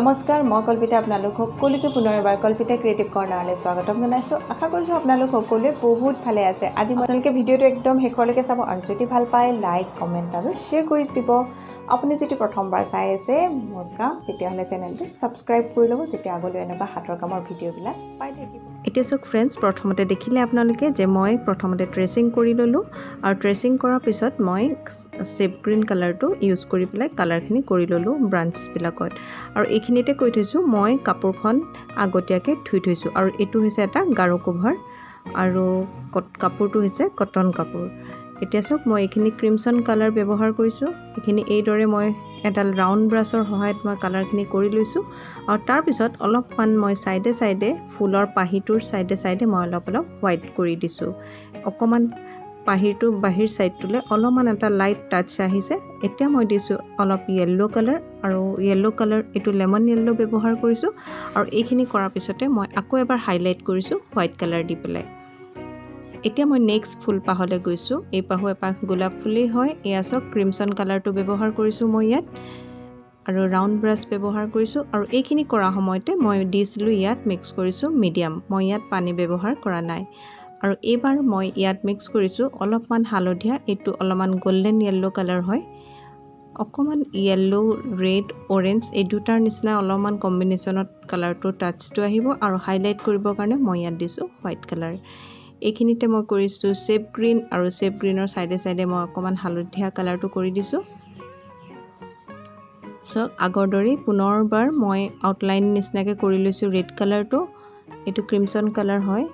নমস্কাৰ মই কল্পিতা আপোনালোক সকলোকে পুনৰ এবাৰ কল্পিতা ক্ৰিয়েটিভ কৰ্নাৰলৈ স্বাগতম জনাইছো আশা কৰিছো আপোনালোক সকলোৱে বহুত ভালে আছে আজি মই আপোনালোকে ভিডিওটো একদম শেষলৈকে চাব আৰু যদি ভাল পায় লাইক কমেন্ট আৰু শেয়াৰ কৰি দিব আপুনি যদি প্ৰথমবাৰ চাই আছে মোৰ কাম তেতিয়াহলে চেনেলটো সাবস্ক্ৰাইব কৰি ল'ব তেতিয়া আগলৈ এনেবা হাতৰ কামৰ ভিডিওবিলাক পাই থাকিব এতিয়া সক ফ্ৰেন্ডছ প্ৰথমতে দেখিলে আপোনালোকে যে মই প্ৰথমতে ট্ৰেচিং কৰি ললো আৰু ট্ৰেচিং কৰাৰ পিছত মই সেপ গ্ৰীন কালাৰটো ইউজ কৰি পেলাই কালাৰখিনি কৰি ললো ব্ৰাঞ্চ বিলাকত আৰু এইখিনিতে কৈ থৈছো মই কাপোৰখন আগতীয়াকে ধুই থৈছো আৰু এটো হৈছে এটা গাৰো কভাৰ আৰু কাপোৰটো হৈছে কটন কাপোৰ এতিয়া সক মই এইখিনি ক্ৰিমসন কালাৰ ব্যৱহাৰ কৰিছো এইখিনি এই দৰে মই এডাল ৰাউন্ড ব্ৰাছৰ সহায়ত মই কালাৰখিনি কৰি লৈছো আৰু তাৰ পিছত অলপমান মই সাইডে সাইডে ফুলৰ পাহিটোৰ সাইডে সাইডে মই অলপ হোৱাইট কৰি দিছো অকমান পাহিৰটো বাহিৰ সাইডটোলে অলপমান এটা লাইট টাচ আহিছে এতিয়া মই দিছো অলপ ইয়েলো কালাৰ আৰু ইয়েলো কালাৰ এটো লেমন ইয়েলো ব্যৱহাৰ কৰিছো আৰু এইখিনি কৰাৰ পিছতে মই আকৌ এবাৰ হাইলাইট কৰিছো হোৱাইট কালাৰ দি পেলাই এতিয়া মই নেক্সট ফুল পাহলে গৈছো এই পাহু এপাহ গোলাপ ফুলেই হয় এয়াসক ক্ৰিমসন কালাৰটো ব্যৱহাৰ কৰিছো মই ইয়াত আৰু ৰাউন্ড ব্ৰাছ ব্যৱহাৰ কৰিছো আৰু এইখিনি কৰা সময়তে মই দিছিলো ইয়াত মিক্স কৰিছো মিডিয়াম মই ইয়াত পানী ব্যৱহাৰ কৰা নাই আৰু এবাৰ মই ইয়াত মিক্স কৰিছো অলপমান হালধীয়া এটো অলপমান গোল্ডেন ইয়েলো কালাৰ হয় অকমান ইয়েলো ৰেড অৰেঞ্জ এই দুটাৰ নিচিনা অলপমান কম্বিনেশনত কালাৰটো টাচটো আহিব আৰু হাইলাইট কৰিবৰ কাৰণে মই ইয়াত দিছো হোৱাইট কালাৰ এইখিনিতে মই কৰিছো সেপ গ্ৰীন আৰু সেপ গ্ৰীনৰ সাইডে সাইডে মই অকমান হালধীয়া কালাৰটো কৰি দিছো সো আগৰ দৰে পুনৰবাৰ মই আউটলাইন নিচিনাকে কৰি লৈছো ৰেড কালাৰটো এটো ক্ৰিমসন কালাৰ হয়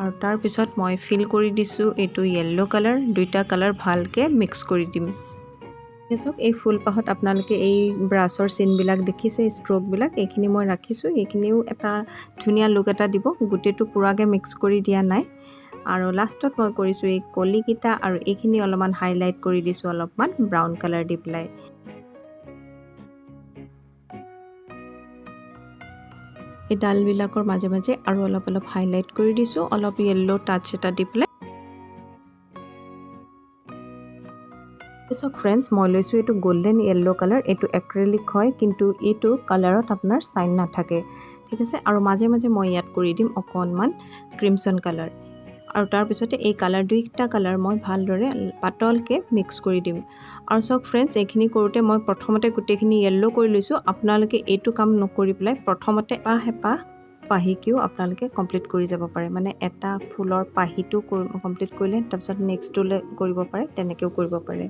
আৰু তাৰ পিছত মই ফিল কৰি দিছো এটো ইয়েলো কালাৰ দুইটা কালাৰ ভালকে মিক্স কৰি দিম এসক এই ফুল পাহত আপোনালোকে এই ব্ৰাছৰ সিন বিলাক দেখিছে ষ্ট্ৰোক বিলাক এইখিনি মই ৰাখিছো এইখিনিও এটা ধুনিয়া লুক এটা দিব গুটেটো পুৰাকে মিক্স কৰি দিয়া নাই আৰু লাষ্টত মই কৰিছো এই কলিকিটা আৰু এইখিনি অলপমান হাইলাইট কৰি দিছো অলপমান ব্ৰাউন কালাৰ দি পেলাই এই ডাল বিলাকৰ মাজে মাজে আৰু অলপ হাইলাইট কৰি দিছো অলপ ইয়েলো টাচ এটা দি পেলাই সক ফ্ৰেন্ডছ মই লৈছো এটো গোল্ডেন ইয়েলো কালাৰ এটো এক্ৰিলিক হয় কিন্তু এটো কালাৰত আপোনাৰ সাইন না থাকে ঠিক আছে আৰু মাজে মাজে মই ইয়াত কৰি দিম অকনমান ক্ৰিমসন কালাৰ আৰু তাৰ পিছতে এই কালাৰ দুইটা কালাৰ মই ভালদৰে পাতলকে মিক্স কৰি দিম আৰু সক ফ্ৰেন্ডছ এইখিনি কৰোতে মই প্ৰথমতে গুটেখিনি ইয়েলো কৰি লৈছো আপোনালোকে এইটো কাম নকৰি পেলাই প্ৰথমতে হেপা পাহিকিও আপোনালোকে কমপ্লিট কৰি যাব পাৰে মানে এটা ফুলৰ পাহিটো কমপ্লিট কৰিলে তাৰ পিছত নেক্সটটোলে কৰিব পাৰে তেনেকেও কৰিব পাৰে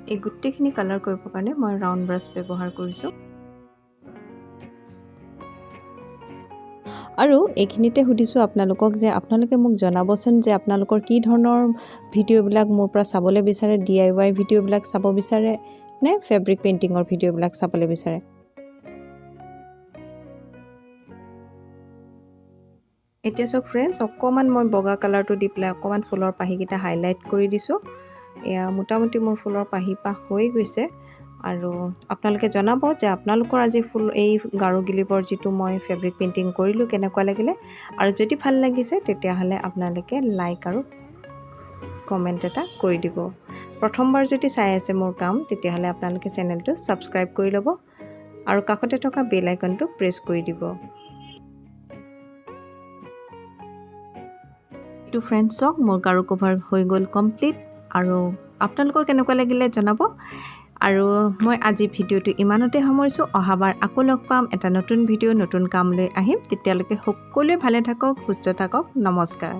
এই গুটেখিনি কালাৰ কৰিবৰ কাৰণে মই ৰাউন্ড ব্ৰাছ ব্যৱহাৰ কৰিছো আৰু এইখিনিতে সুধিছো আপোনালোকক যে আপোনালোকে মোক জনাবচোন যে আপোনালোকৰ কি ধৰণৰ ভিডিওবিলাক মোৰ পৰা চাবলৈ বিচাৰে DIY ভিডিওবিলাক চাব বিচাৰে নে ফেব্ৰিক পেইন্টিংৰ ভিডিওবিলাক চাবলৈ বিচাৰে এতিয়া সক ফ্ৰেন্ডছ অকমান মই বগা কালাৰটো দি পেলাই অকমান ফুলৰ পাহিকিটা হাইলাইট কৰি দিছো এয়া মোটামুটি মোৰ ফুলৰ পাহিপা হৈ গৈছে আৰু আপোনালোকে জনাব যে আপোনালোকৰ আজি ফুল এই গাৰো গিলিবৰ যেটো মই ফেব্ৰিক পেইন্টিং কৰিলো কেনেকুৱা লাগিলে আৰু যদি ভাল লাগিছে তেতিয়া হলে আপোনালোকে লাইক আৰু কমেন্ট এটা কৰি দিব প্ৰথমবাৰ যদি চাই আছে মোৰ কাম তেতিয়া হলে আপোনালোকে চেনেলটো সাবস্ক্ৰাইব কৰি ল'ব আৰু কাষতে থকা বেল আইকনটো প্ৰেছ কৰি দিব টু ফ্ৰেন্ডছক মোৰ গাৰো কভাৰ হৈ গল কমপ্লিট আৰু আপোনালোকৰ কেনেকুৱা লাগিলে জনাব আৰু মই আজি ভিডিওটো ইমানতে সামৰিছো অহাবাৰ আকৌ লগ পাম এটা নতুন ভিডিও নতুন কাম লৈ আহিম তেতিয়ালৈকে সকলোৱে ভালে থাকক সুস্থ থাকক নমস্কাৰ